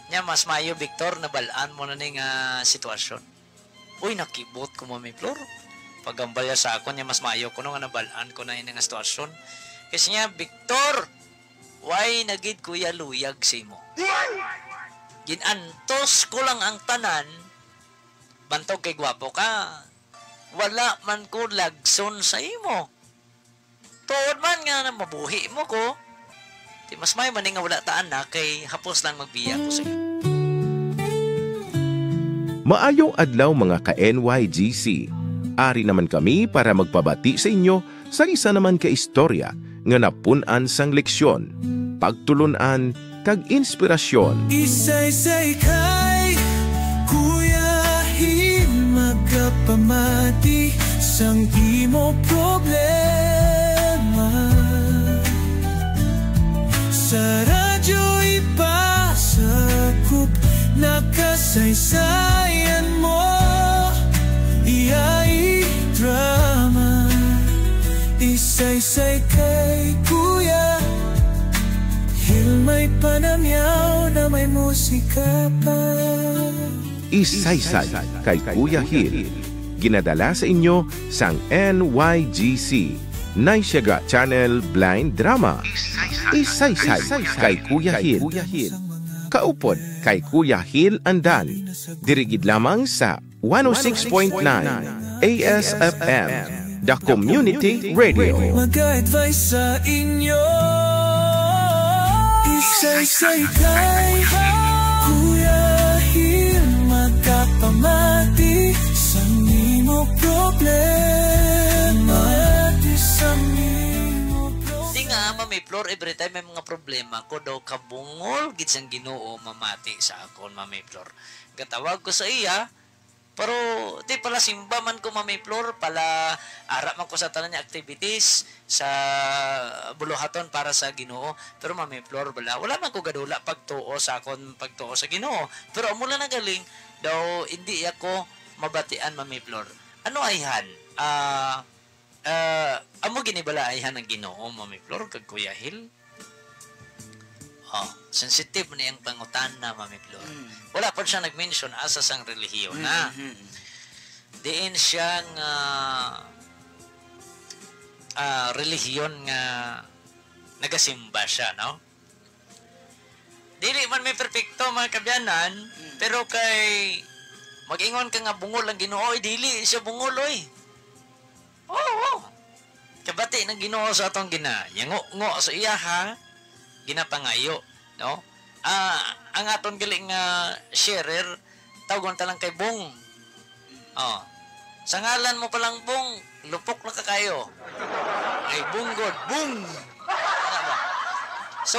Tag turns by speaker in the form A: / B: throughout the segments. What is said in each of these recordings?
A: Nya mas mayo Victor nabalaan mo na ning sitwasyon. Uy nakibot ko Mami Flor. Pagambal ya sa ako nya mas mayo ko nga nabalaan ko na ini nga sitwasyon. Kasi niya Victor, why nagid kuya luyag si mo? Ginantos ko lang ang tanan. Bantog kay gwapo ka. Wala man ko lagson sa imo. Tuod man nga na mabuhi mo ko. Di mas may maning nga wala taan na kay hapos lang magbiya ko sa iyo.
B: Maayong adlaw mga ka-NYGC. Ari naman kami para magpabati sa inyo sa isa naman ka istorya nga napunan sang leksyon, pagtulunan, kag inspirasyon.
C: Isay-say kay Kuya Hil magkapamati sang imo problema. Sa radyo ipasakop nakasaysayan mo. Iyai drama. Isay-say kay Kuya Hil may panamyaw na may musika pa.
B: Isaysay kay Kuya Hil. Ginadala sa inyo sang NYGC Naisyaga Channel Blind Drama. Isaysay kay Kuya Hil. Kaupod kay Kuya Hil Andan. Dirigid lamang sa 106.9 ASFM, The Community Radio.
C: Mag-advise sa inyo. Isay-say kay Kuya Hil magkapamati sa imo problema.
A: Di nga Mami Flor, every time may mga problema ko daw kabungol gid sang Ginoo mamati sa akon Mami Flor. Gatawag ko sa iya. Pero di pala simba man ko Mami Flor, pala ara man ko sa tanan niya activities sa buluhaton para sa Ginoo. Pero Mami Flor wala man ko gadula pagtuo sa akon pagtuo sa Ginoo. Pero mula na galing daw hindi ako mabatian Mami Flor. Ano ayhan? Amo ginibala ayhan ang Ginoo Mami Flor kag Kuya Hil. Sensitive na yung pangutan na Mami Flor. Wala pa siya nag-mention asa sang relihiyon na. Diin siyang relihiyon nga nagasimba siya, no? Dili man may perfecto mga kabyanan, pero kay mag-ingon ka nga bungol ang Ginoo, dili siya bungol oy. Oo. Kabati ng Ginoo sa atong ginanyango sa iya ha. Ginapangayo, no? Ang aton galing sharer tawgon ta lang kay Bong. Sa ngalan mo palang Bong, lupok na ka kayo. Ay bunggod, Bong. So,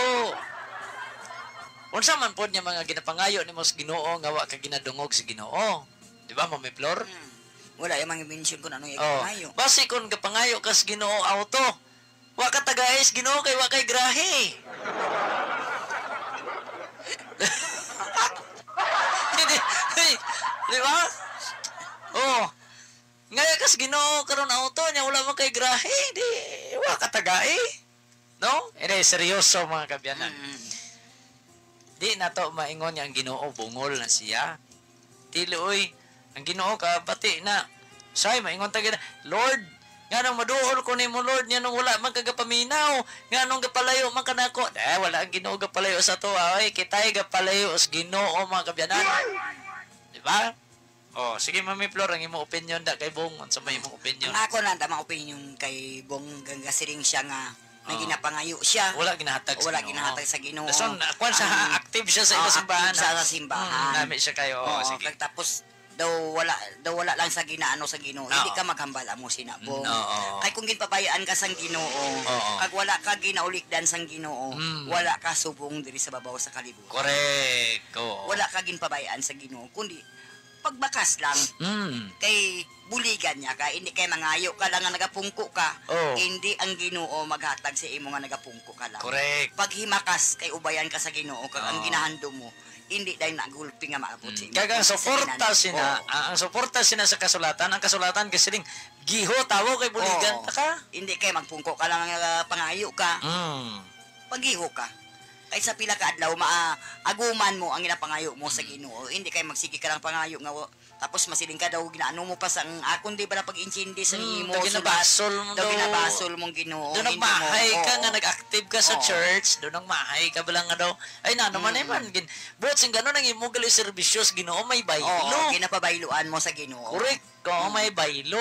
A: unsa man pod niya mga ginapangayo nimo sa Ginoo nga wa ka ginadungog sa Ginoo. Di ba, Mami Flor?
D: Wala yung mga mention ko na anong ikapangayo.
A: Basi kung gapangayo kas Ginoo auto, wa ka tagais Ginoo kay wa kay grahe. Di ba? Ngaya kas Ginoo karon auto nya wala man kay grahe, di wa ka tagai. No? Ere seryoso mga kabyanan. Di na to maingon nga ang Ginoo bungol na siya. Dili oy, ang Ginoo ka pati na say maingon ta gid, Lord, nganong maduol ko nimo Lord, nganong wala man kagapaminaw, nganong gapalayo man kanako. Wala ang Ginoo gapalayo sa to, ay kitay gapalayo sa Ginoo mga kabyanan. Di ba? Sige Mami Flor, ang imong opinion da kay Bong, unsa may imong opinion?
D: Ako na tama opinion kay Bong gangasiring siya nga na ginapangayo siya.
A: Wala ginahatag sa
D: Wala
A: Ginoo.
D: ginahatag sa Ginoo.
A: Dason akwan sa active siya sa simbahan.
D: Active siya sa simbahan.
A: Nami siya kayo. Sige.
D: Tapos daw wala lang sa ginaano sa Ginoo. Hindi ka maghambala mo sinabong. Kay kung ginpabayaan ka sang Ginoo, kag wala ka ginaulikdan sang Ginoo, wala ka subong diri sa babaw sa kalibutan.
A: Correct.
D: Wala ka ginpabayaan sa Ginoo, kundi pagbakas lang. Kay buligan niya ka, hindi kay mangayo ka lang nga nagapungko ka. Hindi ang Ginoo maghatag sa imo nga nagapungko ka lang.
A: Correct.
D: Pag himakas kay ubayan ka sa Ginoo kag ang ginahando mo, hindi dahil nagulpi nga maabot sa imo.
A: Kag ang suporta sina, ang suporta sina sa kasulatan, ang kasulatan kasi ding giho tawo kay buligan ta ka.
D: Hindi kay magpungko ka lang nga pangayo ka. Paghiho ka. Kay sa pila ka adlaw maaguman mo ang ginapangayo mo sa Ginoo. Hindi kay magsige ka lang pangayo nga tapos masiling ka daw ginaano mo pa sa akon di ba na pag-intindi sa nimo
A: ginabasol mo
D: daw ginabasol mong Ginoo.
A: Doon nagmahay ka nga nag-active ka sa church, doon nagmahay ka ba lang nga daw. Ay na naman naman buot sing gano'n ang imo gali serbisyos Ginoo may baylo.
D: Oo, ginapabayloan mo sa Ginoo.
A: Correct. Ko may baylo.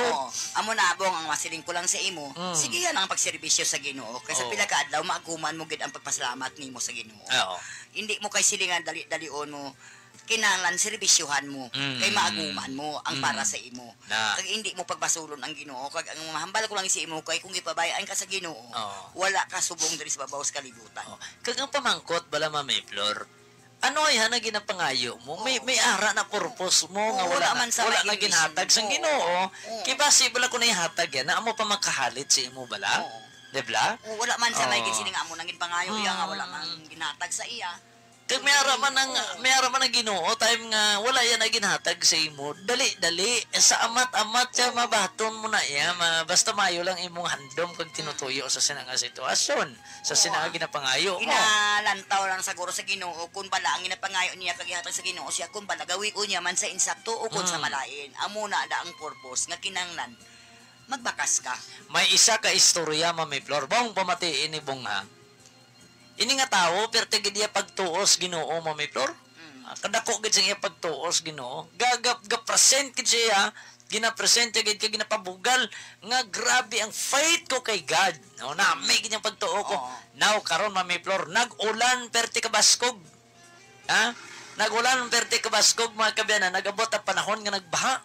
D: Amo na abong ang masiling ko lang sa imo. Sige yan ang pagserbisyo sa Ginoo. Kay sa pila ka adlaw maaguman mo gid ang pagpasalamat nimo sa Ginoo.
A: Oo.
D: Hindi mo kay silingan dali-dalion mo kinahanglan serbisyohan mo kay maaguman mo ang para sa imo. Kag hindi mo pagbasulon ang Ginoo kag ang mahambal ko lang sa imo kay kung ipabayaan ka sa Ginoo wala ka subong diri sa babaw sa kalibutan.
A: Kag ang pamangkot bala Mami Flor. Ano ay na ginapangayo mo? May ara na purpose mo nga wala na ginhatag sa Ginoo. Kay base bala ko na ihatag yan na amo pa makahalit sa imo bala. Dibla?
D: Wala man sa may ginsining amo nang ginpangayo iya nga wala man ginhatag sa iya.
A: Kag may ara man ang Ginoo time nga wala yan na ginhatag sa imo. Dali sa amat siya mabaton mo na iya basta mayo lang imong handom kag tinutuyo sa sinanga sitwasyon sa sinanga ginapangayo mo.
D: Inalantaw lang siguro sa Ginoo kun bala ang ginapangayo niya kag ihatag sa Ginoo siya kun bala gawi ko niya man sa insakto o kun sa malain. Amo na da ang purpose nga kinanglan magbakas ka.
A: May isa ka istorya Mami Flor bong pamatiin ni bong ha. Ini nga tao perti gid iya pagtuos Ginoo Mami Flor. Kadako gid siya pagtuos Ginoo. Present gid siya, gina-present gid kay ginapabugal nga grabe ang faith ko kay God. No, na may gid pagtuo ko. Now karon Mami Flor, nag-ulan perti ka baskog. Ha? Nag-ulan perti ka baskog mga kabyanan, nagabot ang panahon nga nagbaha.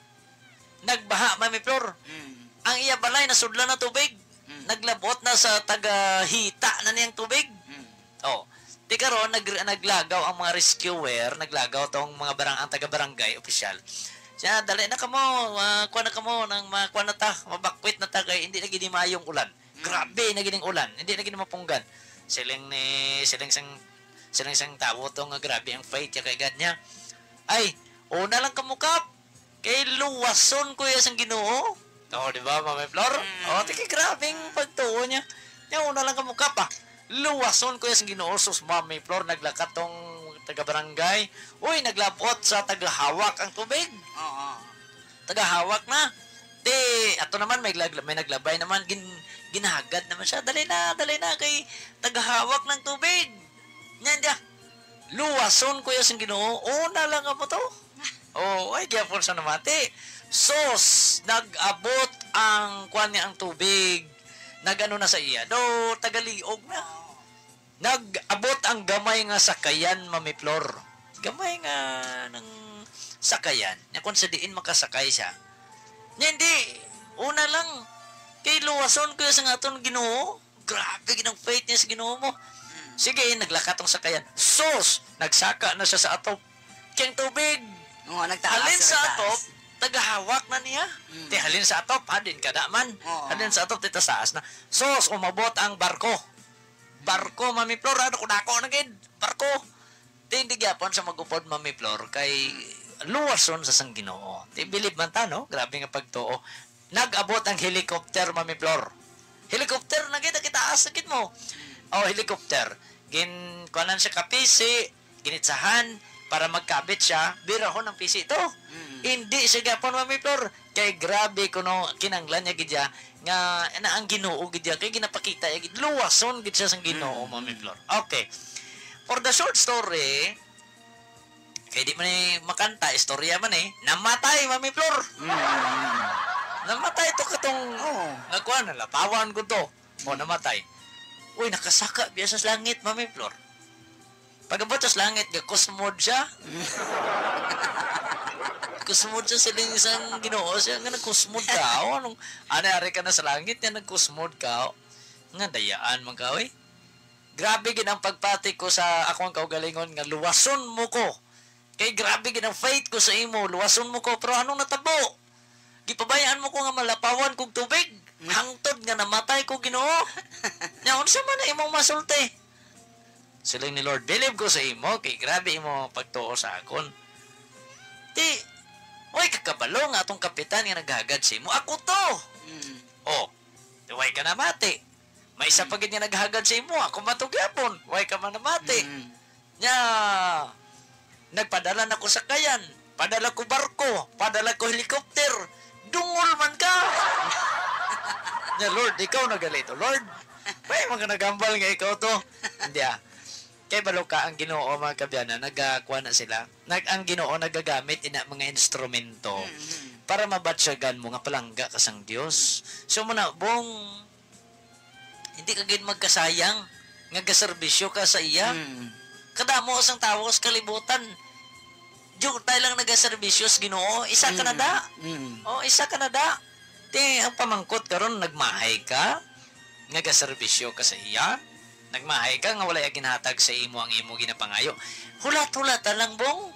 A: Nagbaha Mami Flor. Ang iya balay nasudlan na tubig. Naglabot na sa taga-hita na niyang tubig. Di karon naglagaw ang mga rescuer, naglagaw tong mga ang taga-barangay official. Siya dali na kamo, kuha na kamo nang makuha na ta, mabakwit na ta kay hindi na gini mayong ulan. Grabe na gining ulan, hindi na gini mapunggan. Siling sang tawo to nga grabe ang fight kay God niya. Ay, una lang kamo kap. Kay luwason ko ya sang Ginoo. Di ba, Mami Flor? Tiki grabing pagtuo niya. Nya una lang kamo kap luwason ko yung Ginoo sus Mami Flor naglakat tong taga-barangay. Uy, naglabot sa tagahawak ang tubig. Tagahawak na. Ato naman may naglabay naman ginahagad naman siya. Dali na kay tagahawak ng tubig. Yan dia. Luwason ko yung Ginoo. Una lang mo to. Ay kaya po sa namati. Sos, nag-abot ang kuan niya ang tubig. Nagano na sa iya. Tagaliog na. Nag-abot ang gamay nga sakayan, Mami Flor. Gamay nga ng sakayan. Na kung sa diin makasakay siya. Hindi. Una lang. Kay luwason ko sa nga itong Ginoo. Grabe ginang faith niya sa Ginoo mo. Sige, naglakatong sakayan. Sos! Nagsaka na siya sa atop. Kiyang tubig. Halin sa atop. Tagahawak na niya. Halin sa atop, halin ka naman. Halin sa atop, titasaas na. Sos, umabot ang barko. Barko, Mami Flor, dako na gid. Barko. Hindi gyapon sa magupod, Mami Flor, kay luwason sa sang Ginoo. Bilib man ta, no? Grabe nga pagtuo. Nag-abot ang helicopter, Mami Flor. Helicopter na gid, kitaas sakit mo. Helicopter. Kuanan siya kapisi, ginitsahan, para magkabit siya, birahon ng pisi ito. Hindi siya gapon, Mami Flor. Kay grabe kuno kinanglan niya gidya nga na ang Ginoo gidya kay ginapakita ya gid luwason gid siya sang Ginoo, Mami Flor. Okay. For the short story, kay di man makanta istorya man namatay, Mami Flor. Namatay to katong nagkuan na lapawan ko to. Namatay. Uy, nakasaka biya sa langit, Mami Flor. Pagabot sa langit, kusmod siya. Kusmod siya siling isang Ginoo siya. Nga nagkusmod ka. Ari ka na sa langit, yan nagkusmod ka. Nga dayaan man ka, Grabe gin ang pagpati ko sa akong kaugalingon nga luwason mo ko. Kay grabe gin ang faith ko sa imo, luwason mo ko. Pero anong natabo? Gipabayaan mo ko nga malapawan kog tubig. Hangtod nga namatay ko, Ginoo. Nya unsa man na imong masulti? Siling ni Lord, believe ko sa imo, kay grabe imo pagtuo sa akon. Kakabalo nga atong kapitan nga naghagad sa imo. Ako to! Duway ka na mati. May isa pa ganyan naghagad sa imo, ako matugyapon, way ka man namati. Nya, nagpadala na ko sakayan, padala ko barko, padala ko helikopter, dungol man ka. Nya, Lord, ikaw nagalito, Lord. May mga nagambal nga ikaw to. Hindi Kay balo ka ang Ginoo mga kabyanan, nagakuha na sila. Ang Ginoo nagagamit ina mga instrumento para mabatsyagan mo nga palangga ka sang Dios. So muna, bong hindi ka gid magkasayang nga gaserbisyo ka sa iya. Kadamo sang tawo sa kalibutan. Diyo tayo lang nagaserbisyo sa Ginoo, isa ka na da. Isa ka na da. Ang pamangkot karon nagmahay ka, nga gaserbisyo ka sa iya. Nagmahay ka nga wala ginhatag sa imo ang imo ginapangayo. Hulat-hulat lang bong.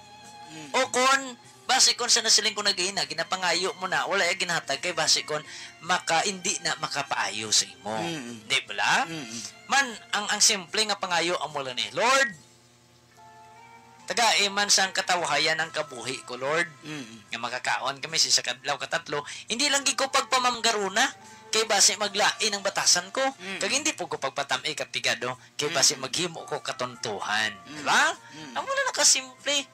A: O kon base kon sa nasiling ko nagina ginapangayo mo na wala ginhatag kay base kon hindi na makapaayo sa imo. Di ba? Man ang simple nga pangayo amo lang ni Lord. Taga-iman sang katawahayan ang kabuhi ko, Lord. Nga makakaon kami sa kadlaw katatlo. Hindi lang ko pagpamamgaruna kay base maglain ang batasan ko. Kag hindi po ko pagpatami kapigado kay base maghimo ko katontuhan. Diba? Amo na nakasimple.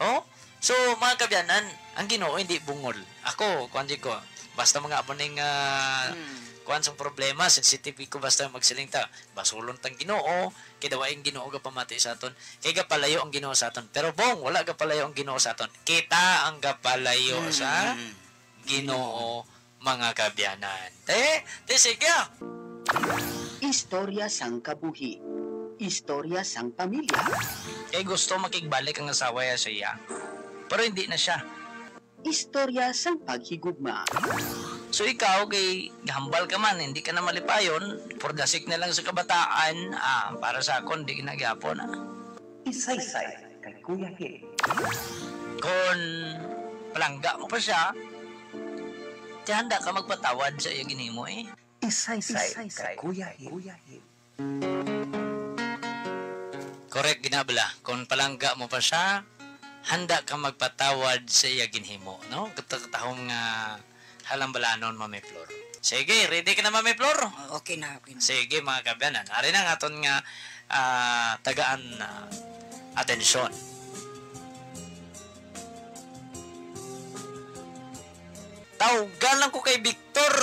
A: Oh? So, mga kabyanan, ang Ginoo hindi bungol. Ako, kuan ko, basta mga amo ning kuan sang problema, sensitive ko basta magsiling ta. Basulon tang Ginoo, kay dawa ang Ginoo ga pamati sa aton. Kay gapalayo ang Ginoo sa aton. Pero bong, wala gapalayo ang Ginoo sa aton. Kita ang gapalayo sa Ginoo, mga kabyanan. Sige.
E: Istorya sang kabuhi. Istorya sang pamilya.
A: Kay gusto makigbalik ang asawa sa iya. Pero hindi na siya.
E: Istorya sang paghigugma.
A: So ikaw, kay hambal ka man, hindi ka na malipayon, purdasik na lang sa kabataan, para sa akon, di ginagyapon.
E: Isaysay kay Kuya Hil.
A: Kung palangga mo pa siya, handa ka magpatawad sa iya ginimo
E: Isaysay kay Kuya Hil.
A: Correct, ginabla. Kung palangga mo pa siya, handa ka magpatawad sa iya ginhimo, no? Katakatahong nga halambalanon, Mami Flor. Sige, ready ka na, Mami Flor?
D: Okay na.
A: Sige, mga kabyanan. Ari na nga aton nga tagaan atensyon. Tawgan lang ko kay Victor,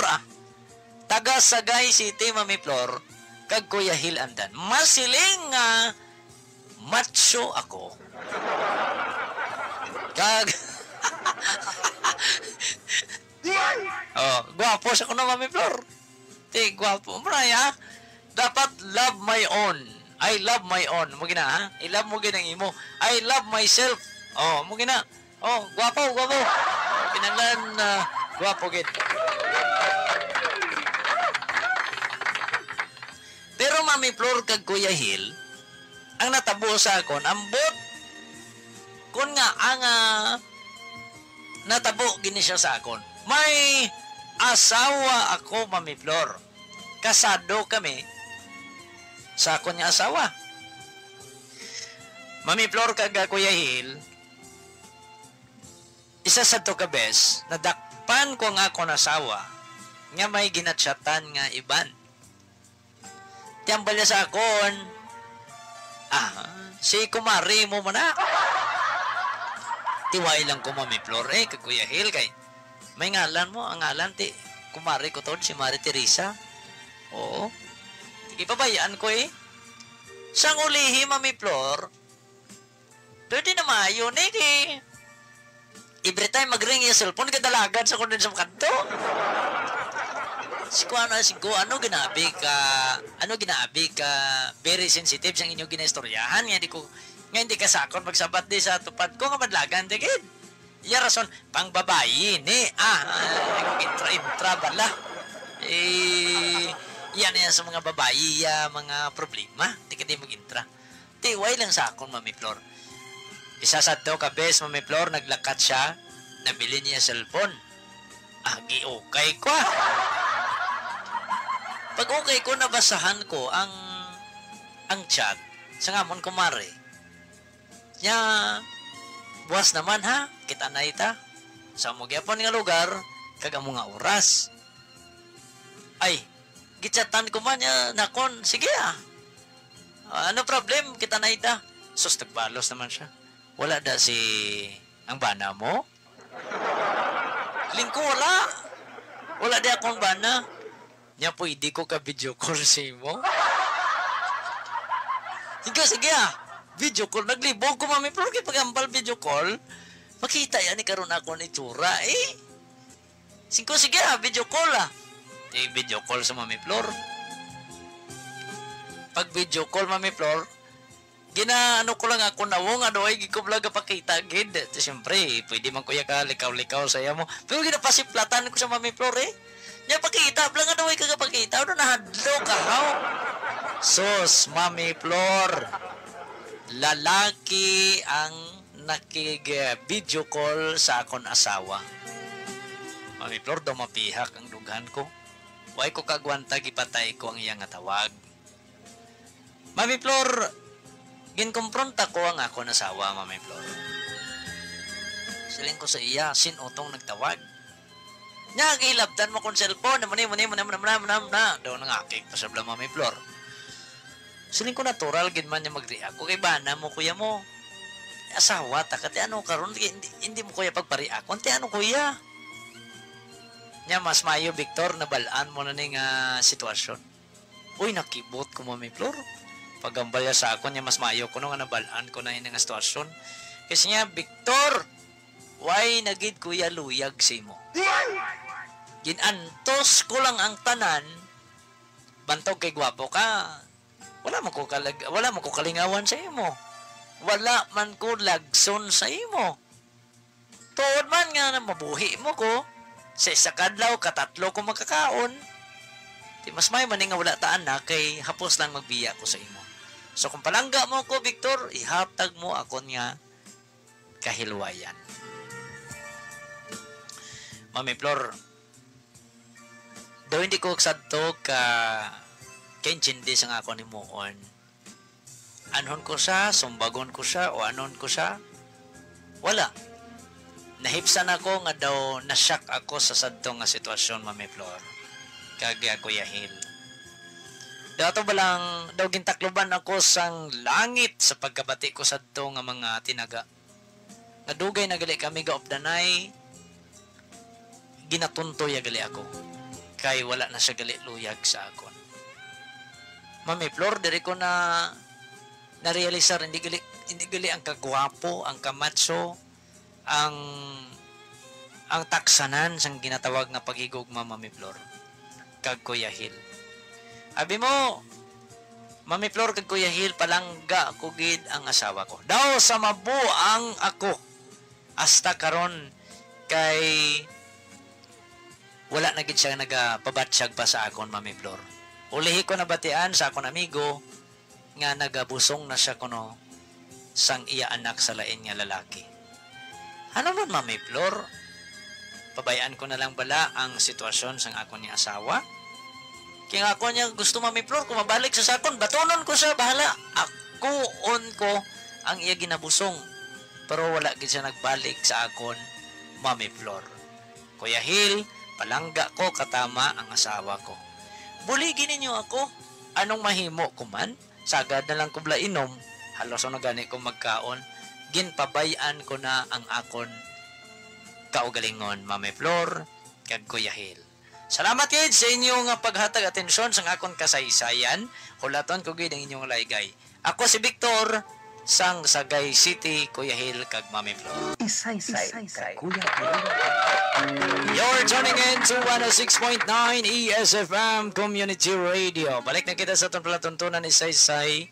A: taga Sagay City, Mami Flor, kag Kuya Hil Andan. Masiling macho ako. Kag gwapo siya ko na, Mami Flor. Gwapo. Maraya, dapat love my own. I love my own. Mo gina, ha? I love mo ginang imo. I love myself. Mo gina. Gwapo. Kinanglan gwapo gid. Pero Mami Flor kag Kuya Hil, ang natabo sa akon, ambot kun nga ang natabo gini siya sa akon. May asawa ako, Mami Flor. Kasado kami sa akon nga asawa. Mami Flor kag Kuya Hil, isa sa to ka bes, nadakpan ko nga akon asawa nga may ginatsatan nga iban. Tiyambal niya sa akon, si kumari mo na. Tiwai lang ko, Mami Flor, kay Kuya Hil, kay may ngalan mo, ang ngalan, kumari ko to, si Mari Teresa. Oo. Sige, pabayaan ko Sang ulihi, Mami Flor, pwede na mayo, kay every time mag-ring yung cellphone, kadalagan sa kundin sa kanto. Ano ginabi ka, very sensitive siyang inyong ginaistoryahan, nga hindi ka sakon magsabat di sa tupad ko, nga madlagan, kid. Iya rason, pang babayi, intra bala. Yan sa mga babayi, mga problema, di ka di mag-intra. Tiway lang sakon, Mami Flor. Isa sa to kabes, Mami Flor, naglakat siya, nabili niya cellphone. Okay ko. Pag okay ko, nabasahan ko ang chat sa ngamon kumare. Buwas naman ha, kita na ita. Sa mo gyapon nga lugar, kag amo nga oras. Ay, Gichatan ko man niya, nakon, sige ano problem, kita na ita. Sus, nagbalos naman siya. Wala da si ang bana mo? Lingko, wala. Wala di akong bana. Nya po, hindi ko ka video call si mo. Sige video call. Naglibog ko, mami. Pero pag-ambal video call, makita yan, karon ako ni Tsura, sige video call video call sa Mami Flor. Pag video call, Mami Flor, ginaano ko lang ako nawong, ay gikublag pakita, gid. Siyempre, pwede man kuya ka, likaw-likaw saya mo. Pero ginapasiplatan ko sa Mami Flor, Nya pakita, blang ay kagapakita, nahadlo ka, Sos, Mami Flor, lalaki ang nakig-video call sa akon asawa. Mami Flor, daw mapihak ang dughan ko. Way ko kagwanta, gipatay ko ang iyang tawag. Mami Flor, ginkompronta ko ang akon asawa, Mami Flor. Siling ko sa iya, sinutong nagtawag. Nya, kilabtan mo kong cellphone, na. Daw nangakik pa sa Mami Flor. Siling ko natural, ginman niya mag-react. Kung bana mo, kuya mo. Asawa, takati ano karon hindi mo kuya pagpariak. Kunti ano kuya? Nya, mas mayo, Victor, nabalaan mo na ning sitwasyon. Uy, nakibot ko, Mami Flor. Pagambal ya sa ako niya, mas mayo ko nung nabalaan ko na yun nga sitwasyon. Kasi niya, Victor, why nagid kuya luyag si mo? Ginantos ko lang ang tanan, bantog kay gwapo ka. Wala mo ko kalingawan sa imo. Wala man ko lagson sa imo. Tuod man nga na mabuhi mo ko. Sa isa kadlaw, katatlo ko magkakaon. Di mas may maning nga wala taan na kay hapos lang magbiya ko sa imo. So kung palangga mo ko, Victor, ihatag mo ako nga kahilwayan. Mami Flor, daw hindi ko sadto ka kaintindi sa ako ni Moon. Anon ko siya, sumbagon ko siya, o anon ko siya? Wala. Nahipsan ako nga daw, nasyak ako sa sadto nga sitwasyon, Mami Flor. Kagaya Kuya Hil. Daw ito balang, daw gintakloban ako sang langit sa pagkabati ko sadto nga mga tinaga. Nadugay na gali kami ga of the night, ginatuntoy gali ako. Kay wala na siya gali luyag sa akon. Mami Flor, diri ko na narealisar, hindi gali ang kagwapo, ang kamatso, ang taksanan sang ginatawag nga pagigugma, Mami Flor. Kag Kuya Hil. Abi mo, Mami Flor, kag Kuya Hil, palangga ko gid ang asawa ko. Daw sa mabuang ako. Hasta karon kay wala na gid siya nagapabatsyag pa sa akon, Mami Flor. Ulihi ko na batian sa akon amigo nga nagabusong na siya kuno sang iya anak sa lain nga lalaki. Ano man, Mami Flor? Pabayaan ko na lang bala ang sitwasyon sang akon ni asawa? Kaya ako niya gusto, Mami Flor, kung mabalik sa sakon, batonon ko siya, bahala. Ako ko ang iya ginabusong. Pero wala gid siya nagbalik sa akon, Mami Flor. Kuya Hil, palangga ko katama ang asawa ko. Buligin ninyo ako. Anong mahimo ko man? Sagad na lang kubla inom. Halos na gani ko magkaon. Ginpabayaan ko na ang akon kaugalingon, Mami Flor, kag Kuya Hil. Salamat gid sa inyong paghatag atensyon sa akon kasaysayan. Hulaton ko gid ang inyong laygay. Ako si Victor sang Sagay City, Kuya Hil kag Mami Flor.
E: Isay-say kay Kuya Hil.
A: You're tuning in to 106.9 ESFM Community Radio. Balik na kita sa itong palatuntunan ni Saysay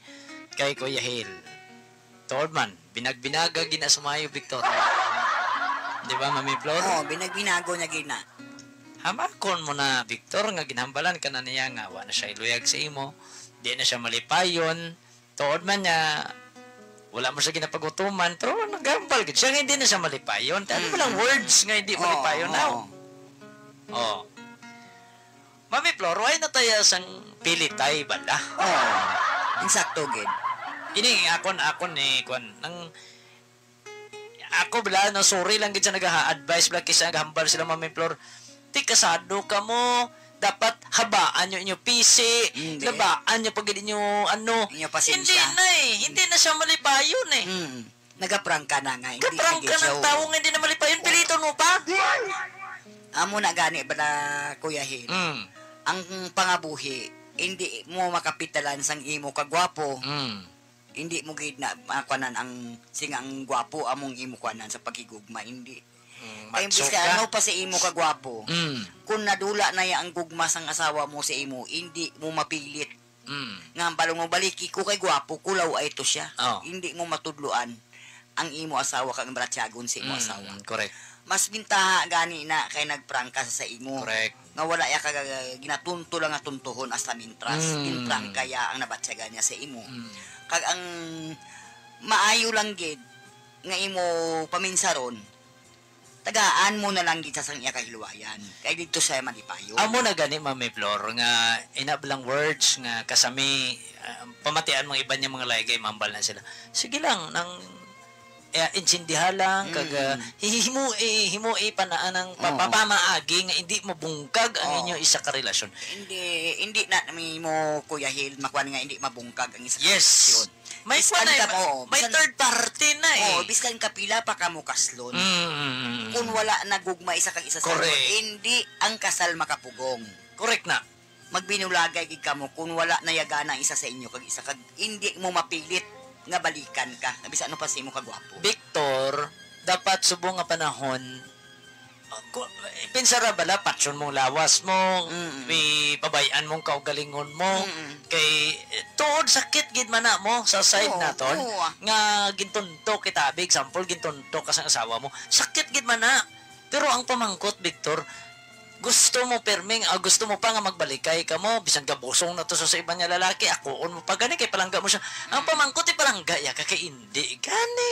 A: kay Kuya Hil. Told man, binagbinaga gina sumayo, Victor. Di ba, Mami Flor?
D: Oo, binagbinago niya gina.
A: Hamakon mo na, Victor, nga ginhambalan ka na niya nga. Wa na siya iluyag sa imo. Di na siya malipayon. Tood man niya, wala mo siya ginapagutuman, pero nagambal. Siya nga hindi na siya malipayon. Ano mo lang words nga hindi malipayon na. Oh. Mami Flor, why na tayo sang pilitay bala?
D: Ang sakto gid.
A: Ini akon kwan nang ako bala no sorry lang gid sa nag-advise bala kisa naghambal sila, Mami Flor. Ti kasado ka mo, dapat habaan nyo inyo pisi,
D: Hindi.
A: labaan nyo pag inyo ano.
D: Inyo pasensya.
A: Hindi na eh. Hindi na siya malipayon eh.
D: Nagaprang ka na nga. Hindi
A: Kaprang ka ng tao nga hindi na malipayon. Piliton mo pa.
D: Amo na gani bala Kuya Hil.
A: Mm.
D: Ang pangabuhi, hindi mo makapitalan sang imo kagwapo. Hindi mo gid na kuanan ang singang gwapo among imo kuanan sa pagigugma, hindi. Kaya imbis
A: Matso
D: ka
A: ka.
D: ano pa sa imo kagwapo.
A: Mm.
D: Kung nadula na ya ang gugma sang asawa mo sa imo, hindi mo mapilit. Nga balong mo baliki ko kay gwapo, kulaw ay to siya.
A: Oh.
D: Hindi mo matudluan ang imo asawa kang bratsyagon sa imo asawa.
A: Correct.
D: Mas bintaha gani na kay nagprangka sa imo.
A: Correct.
D: Nga wala ya kag ginatunto lang nga tuntuhon hasta mintras.
A: Mm.
D: Ginprangka ya ang nabatyagan niya sa imo. Kag ang maayo lang gid nga imo paminsaron, tagaan mo na lang gid sa sang iya kahilwayan. Kay dito siya malipayo.
A: Amo na gani Mami Flor nga inablang words nga kasami pamatian mga iba niya mga laygay mambal na sila. Sige lang nang insindiha lang kag himo panaan ng papamaagi nga hindi mabungkag ang inyo isa ka relasyon.
D: Hindi na mo Kuya Hil makuan nga hindi mabungkag ang isa ka
A: Yes.
D: relasyon.
A: May
D: Biskan
A: kunay,
D: ka mo,
A: may
D: bisan-
A: third party na eh.
D: Oh, biskan kapila pa ka mo kaslon.
A: Mm.
D: Kung wala nagugma isa kag isa sa
A: Correct.
D: hindi ang kasal makapugong.
A: Correct na.
D: Magbinulagay gid kamo kung wala nayagana ang isa sa inyo kag isa kag hindi mo mapilit nga balikan ka. Bisan ano pa sa imo kagwapo.
A: Victor, dapat subong nga panahon pinsara bala patsyon mong lawas mo, may pabayan mong kaugalingon mo, kay tuod sakit gid man na mo sa side
D: Oo,
A: naton
D: oo.
A: nga gintunto kita example gintunto ka sa asawa mo sakit gid man na pero ang pamangkot Victor gusto mo perming gusto mo pa nga magbalikay ka mo bisan gabusong na to sa iba niya lalaki akoon mo pa gani kay palangga mo siya ang pamangkot palangga ya ka kay hindi gani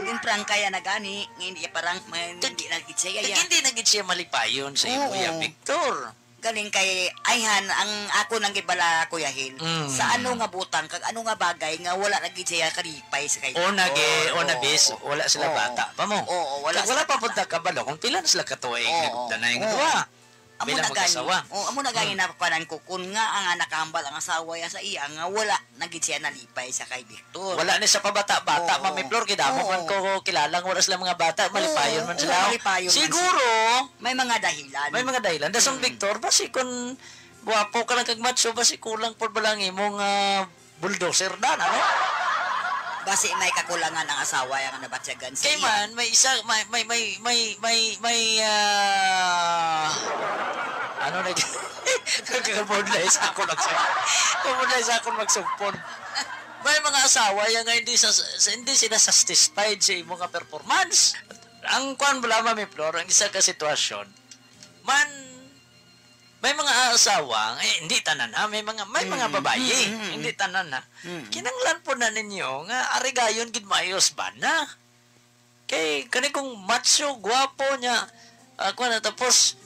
D: Din prangka ya na gani, nga hindi parang hindi na gid siya
A: kay
D: ya.
A: hindi na gid siya malipayon sa imo
D: Oo.
A: ya Victor.
D: Galing kay ayhan ang ako nang gibala Kuya Hil. Sa ano nga butang kag ano nga bagay nga wala na gid siya karipay sa kay.
A: O bis, wala sila
D: Oo.
A: bata pa mo.
D: Oo,
A: Kag wala pa punta ka balo kung pila na sila katuig
D: Oo.
A: danay nga
D: Oo.
A: duwa.
D: Amo
A: Bilang
D: na gani.
A: mag-asawa.
D: Amo na gani napapanan ko kun nga ang nakahambal ang asawa ya sa iya nga wala na gid siya nalipay sa kay Victor.
A: Wala ni sa pabata-bata,
D: Oo.
A: Mami Flor, kidamo
D: Oo.
A: man ko kilalang wala sila mga bata, malipayon man
D: Oo,
A: sila.
D: malipayon man
A: Siguro,
D: May mga dahilan.
A: may mga dahilan. Dasong Victor, basi kung buwapo ka lang kag macho, basi kulang po ba lang imong bulldozer dan, ano?
D: Basi may kakulangan ang asawa yang nabatyagan sa
A: Kay
D: iya.
A: man, may isa, ano na dyan? Kagabod na isa ako magsumpon. May mga asawa yung nga hindi sila satisfied sa imong nga performance. Ang kwan bala Mami Flor, ang isa ka sitwasyon, may mga asawa, hindi tanan ha, may mga babayi, hindi tanan ha. Kinanglan po na ninyo nga arigayon gid maayos ba na? Kay kani kung macho, gwapo niya, kwan na tapos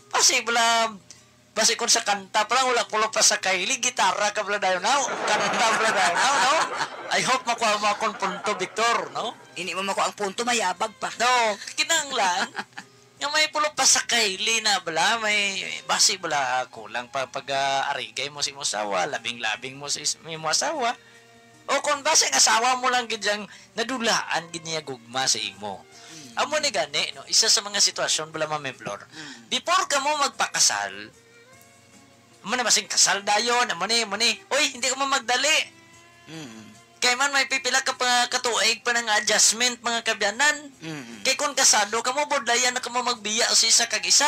A: basi kung sa kanta pa lang, wala kulo pa sa kaili, gitara ka pala dayo now, kanta pala dayo now, no? I hope makuha mo akong punto, Victor, no?
D: Hindi mo mako ang punto mayabag pa.
A: No, kinanglan, nga may pulo pa sa kaili na bala, may basi bala kulang pa pag arigay mo si mo asawa, labing-labing mo si mo asawa, o kung basi ang asawa mo lang gidyang nadulaan, gid niya gugma sa imo. Amo ni gani, no? Isa sa mga sitwasyon bala Mami Flor, before ka mo magpakasal, mo na basing kasal dayon, mo ni, oy, hindi ka mo magdali. Kay man may pipila ka pa katuig pa ng adjustment mga kabyanan. Kay kung kasado ka mo bodlayan na ka mo magbiya sa isa kag isa.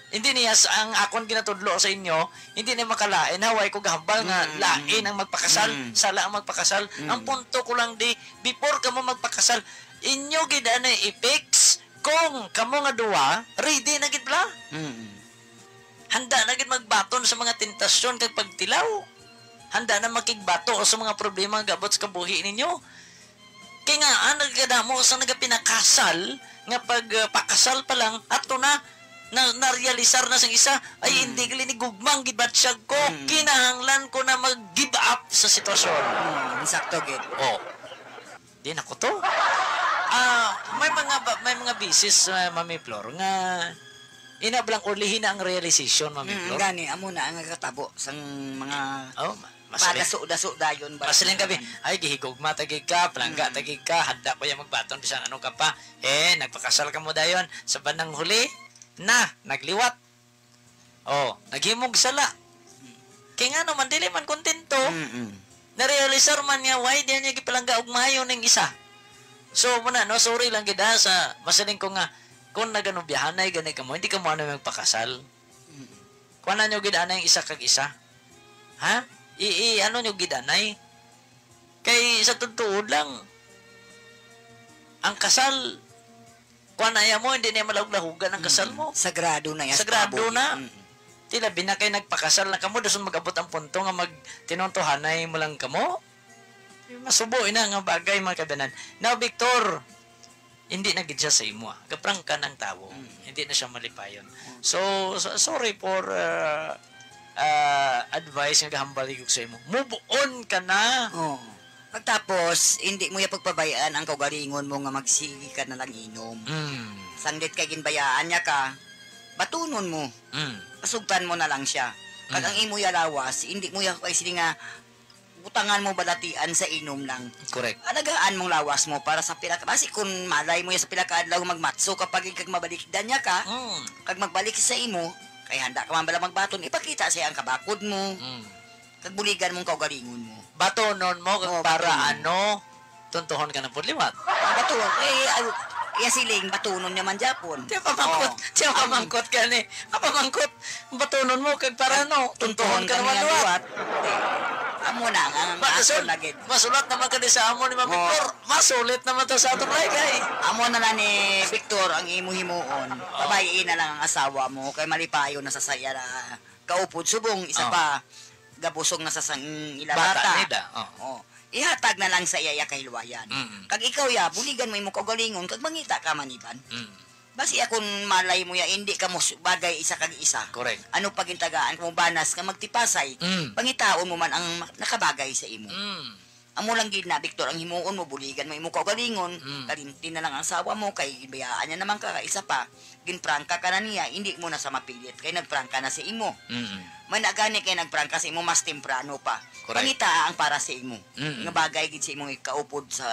A: Hindi niya ang akon ginatudlo sa inyo, hindi na makalain haway ko gahambal nga lain ang magpakasal, sala ang magpakasal. Ang punto ko lang di before ka mo magpakasal, inyo gid na i-fix kung kamo nga duwa ready na gid bla. Handa na gid magbaton sa mga tentasyon kag pagtilaw. Handa na makigbato sa mga problema nga gabot sa kabuhi ninyo. Kaya nga, nagkadamo sa nagapinakasal, nga pagpakasal pa lang, ato na-realisar na sang isa, ay hindi gali ni gugmang gibatsyag ko, kinahanglan ko na mag-give up sa sitwasyon.
D: Sakto gid.
A: Oh, di na ko to. May mga bisis, Mami Flor, nga Inablang ulihin na ang realization, Mami Flor.
D: Gani, amo na ang katabo sang mga
A: Oh, masaling.
D: padaso-daso dayon.
A: Masaling kami, ay gihigugma tagig ka, palangga tagig ka, handa ko yung magbaton, bisan ano ka pa. Nagpakasal ka mo dayon, sa bandang huli, nagliwat. Oh, naghimog sala. Kaya nga naman, dili man kontento. Narealisar man niya, why di niya gipalangga og mayo ng isa. So, muna, no, sorry lang gida sa masaling ko nga, kung naganubihanay, ganay ka mo, hindi ka mo ano magpakasal. Kung ano nyo gidanay isa kag isa. Ha? Ano nyo gidanay? Kay sa totoo lang, ang kasal, kung anaya mo, hindi niya malahug-lahugan ang kasal mo.
D: Sagrado na yan.
A: Sagrado na. Tila, binakay nagpakasal na kamo, dasun mag-abot ang punto nga magtinontohanay mo lang kamo. Masubuin na nga bagay, mga kabanan. Now, Victor, hindi na gid siya sa imo. Gaprang ka ng tao. Hindi na siya malipayon. So, sorry for advice nga gahambal ko sa imo. Move on ka na.
D: Oo. Pagtapos, hindi mo yung pagpabayaan ang kaugalingon mo nga magsigi ka na lang inom. Sanglit kay ginbayaan niya ka, batunon mo. Pasugtan mo na lang siya. Kag ang imo yalawas, hindi mo yung sili nga butangan mo balatian sa inom lang.
A: Correct.
D: Alagaan mong lawas mo para sa pila. Kasi kung malay mo yan sa pila ka adlaw magmatso kapag kag mabalikdan niya ka, kag magbalik sa imo, kay handa ka man bala magbaton, ipakita siya ang kabakod mo. Kag buligan mong kaugalingon mo.
A: Batonon mo para ano, tuntuhon ka ng pudliwat.
D: Batunon. Siling batunon niya man Japon.
A: Tiya pamangkot ka ni. Pamangkot, batunon mo kag para ano, tuntuhon ka naman liwat.
D: Amo na nga ang aso lagid.
A: Masulat naman ka sa amo ni Ma'am Victor. Masulit naman to sa atong kay.
D: Amo na lang ni Victor ang imo himuon. Pabayin na lang ang asawa mo kay malipayo na sa saya na kaupod subong isa pa gabusog na sa sang ilabata.
A: Bata nida.
D: Ihatag na lang sa iya kahilwayan. Kag ikaw ya, buligan mo imo kaugalingon kag mangita ka maniban. Basi akong malay mo ya, hindi ka mo bagay isa kag isa.
A: Correct.
D: Ano pagintagaan kung banas ka magtipasay, pangitaon mo man ang nakabagay sa imo. Amo lang gid na, Victor, ang himuon mo, buligan mo imo kaugalingon, kalintin na lang ang sawa mo, kay bayaan niya naman ka, isa pa, ginprangka ka na niya, hindi mo na sa mapilit, kay nagprangka na si imo. May nagani kay nagprangka sa imo, mas temprano pa.
A: Correct.
D: Pangita ang para sa imo. Nga bagay gid sa imong ikaupod sa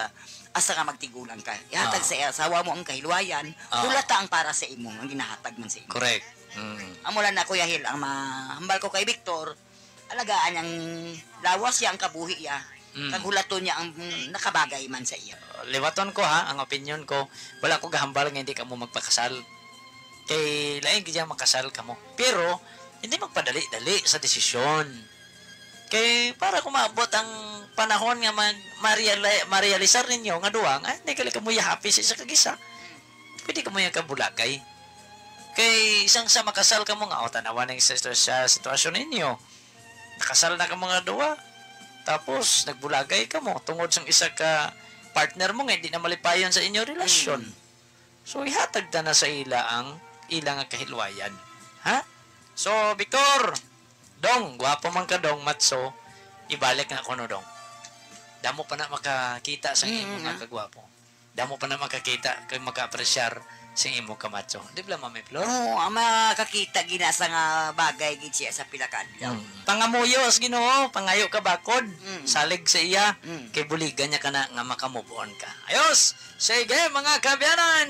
D: asa ka magtigulang ka. Ihatag sa asawa mo ang kahilwayan, hulata ang para sa imo, ang ginahatag man sa imo.
A: Correct.
D: Amo lang na Kuya Hil, ang mahambal ko kay Victor, alagaan ang lawas ya ang kabuhi ya. Kagulaton niya ang nakabagay man sa iya.
A: Liwaton ko ha, ang opinion ko, wala ko gahambal nga hindi ka mo magpakasal. Kay laing gid makasal ka mo. Pero hindi magpadali-dali sa desisyon. Kay para kumabot ang panahon nga ma-realisar ninyo nga duwang, hindi ka mo happy sa isa kag isa. Pwede ka mo yung kabulagay. Kay isang sa makasal ka mo nga, tanawan ng sa sitwasyon ninyo. Nakasal na ka mga duwa. Tapos, nagbulagay ka mo tungod sa isa ka partner mo nga, hindi na malipayon sa inyo relasyon. So, ihatag na sa ila ang ilang kahilwayan. Ha? So, Victor, Dong, gwapo man ka dong, Matso, ibalik na ko no dong. Damo pa na makakita sa imo nga kagwapo. Damo pa na makakita, kag maka-apresyar sa imo ka Matso. Di ba, Mami Flor?
D: Oo, ang makakita gina sa nga bagay gid siya sa pila ka adlaw.
A: Pangamuyos, Ginoo, pangayo ka bakod. Salig sa iya, kay buligan niya ka na nga makamove on ka. Ayos! Sige, mga kabyanan!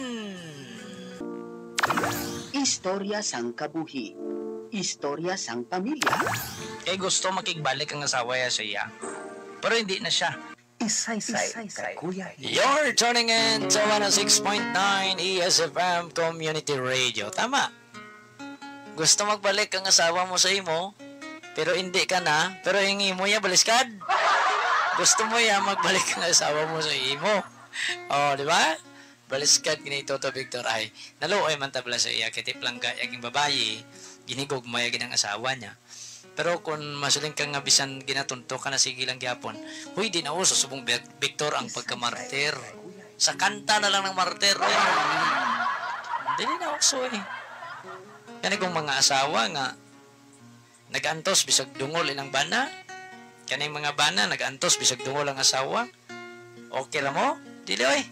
E: Istorya sang kabuhi. Istorya sang pamilya.
A: Kay gusto makigbalik ang asawa ya sa iya. Pero hindi na siya.
E: Isay-say kay Kuya Hil.
A: You're tuning in to 106.9 ESFM Community Radio. Tama. Gusto magbalik ang asawa mo sa imo, pero hindi ka na, pero hingi mo ya baliskad. Gusto mo ya magbalik ang asawa mo sa imo. Oh, di ba? Baliskad ginito to Victor ay naluoy man tabla sa iya kay tiplang ka yaking babayi, ginigog mo ya ginang asawa niya. Pero kung masuling ka nga bisan ginatunto ka na sige lang gyapon, huy di na uso subong Victor ang pagkamartir. Sa kanta na lang ng martir. Dili na uso eh. Kani kung mga asawa nga nagantos bisag dungol ilang bana, kaning mga bana nagantos bisag dungol ang asawa, okay lang mo? Dili oy.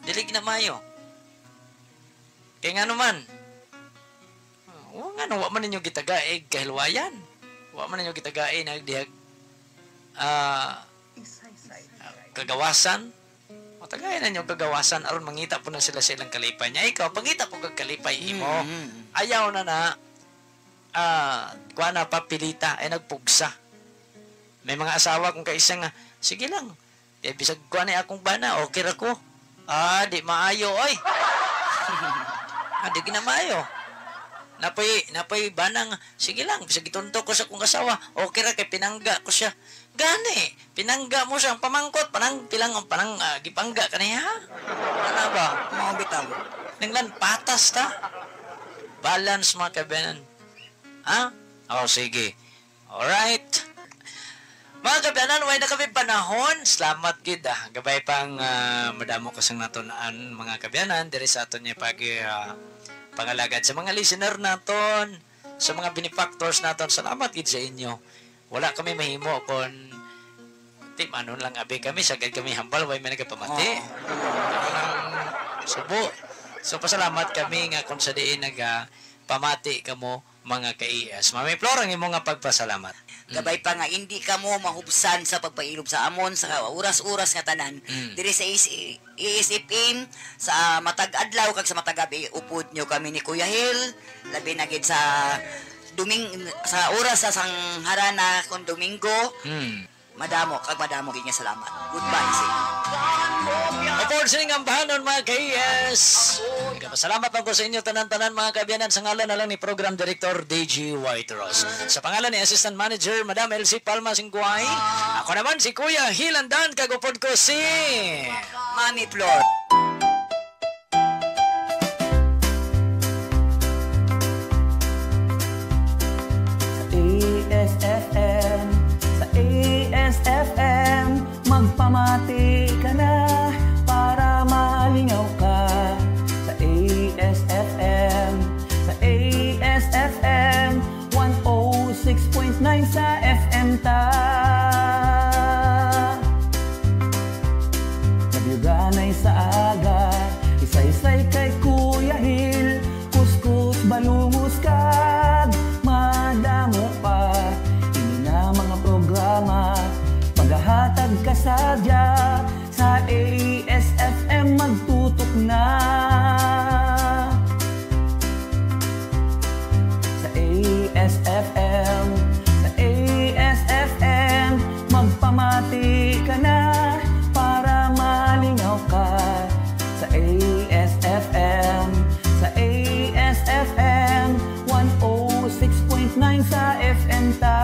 A: Dili na mayo. Kaya nga naman, wa man ninyo gitagaig kahilwayan. Wa man ninyo gitagaig nagdihag kagawasan. O tagay na ninyo kagawasan aron mangita po na sila sa ilang kalipay niya. Ikaw, pangita po kag kalipay imo. Ayaw na kuha na papilita ay nagpugsa. May mga asawa kung kaisa nga, sige lang, di bisag kuha na akong bana, okay ra ko. Di maayo, oy. Di ginamaayo. Napoy banang, sige lang, bisag itunto ko sa kong asawa, okay ra kay pinangga ko siya. Gani, pinangga mo siya, pamangkot, gipangga ka niya, ha? Ano ba?
D: Mga bitaw.
A: Ninglan, patas ta. Balance mga kabanan. Ha? Sige. Alright. Mga kabanan, way na kami panahon. Salamat gid gabay pang madamo kasang natunaan mga kabanan diri sa aton niya pangalagad sa mga listener naton, sa mga benefactors naton. Salamat gid sa inyo. Wala kami mahimo kon manon lang abi kami sagad kami hambal way may nagapamati. Subo. So pasalamat kami nga kung sa diin pamati kamo mga ka-IS. Mami Flor, ang imo nga pagpasalamat.
D: Gabay pa nga, hindi ka mo mahubsan sa pagpailob sa amon, sa oras-oras nga tanan. Diri sa ESFM, sa matag-adlaw, kag sa matagabi, upod nyo kami ni Kuya Hill, labi na gid sa oras sa harana kung Domingo. Madamo gid nga salamat. Goodbye, sir.
A: Upod sining ambahanon mga ka-IS. Salamat po sa inyo tanan-tanan mga kabiyanan sa ngalan na lang ni Program Director DJ Whiteros. Sa pangalan ni Assistant Manager Madam Elsie Palma Singguay. Ako naman si Kuya Hilandan, kagupod ko si
D: Mami Flor.
C: Sa ASFM, magpamati ka na para malingaw ka. Sa ASFM 106.9 sa FM ta. Nabyuganay sa aga, isa-isay kay Kuya Hill, kuskus balungos kag madamo pa. Ini na mga programa, maghahatag ka sadya. Sa ASFM magtutok na. Sa ASFM, magpamati ka na para malingaw ka. Sa ASFM 106.9 sa FM ta.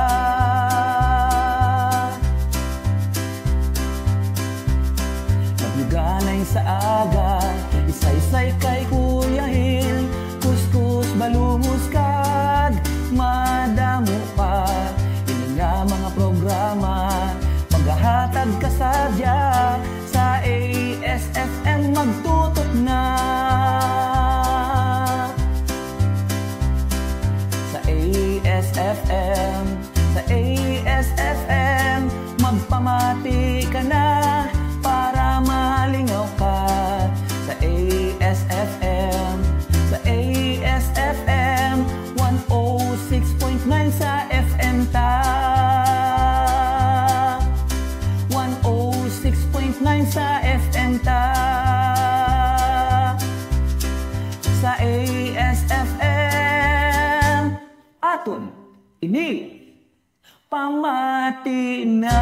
C: Nagluganay sa aga, isa-isay kay Kuya Hill, kuskus balungos kag madamo pa. Ini nga mga programa, maghahatag ka sadya. Sa ASFM magtutok na. Sa ASFM magpamati ka na para malingaw ka. Sa ASFM 106.9 sa FM ta. 106.9 sa FM ta. Sa ASFM aton ini pamati na.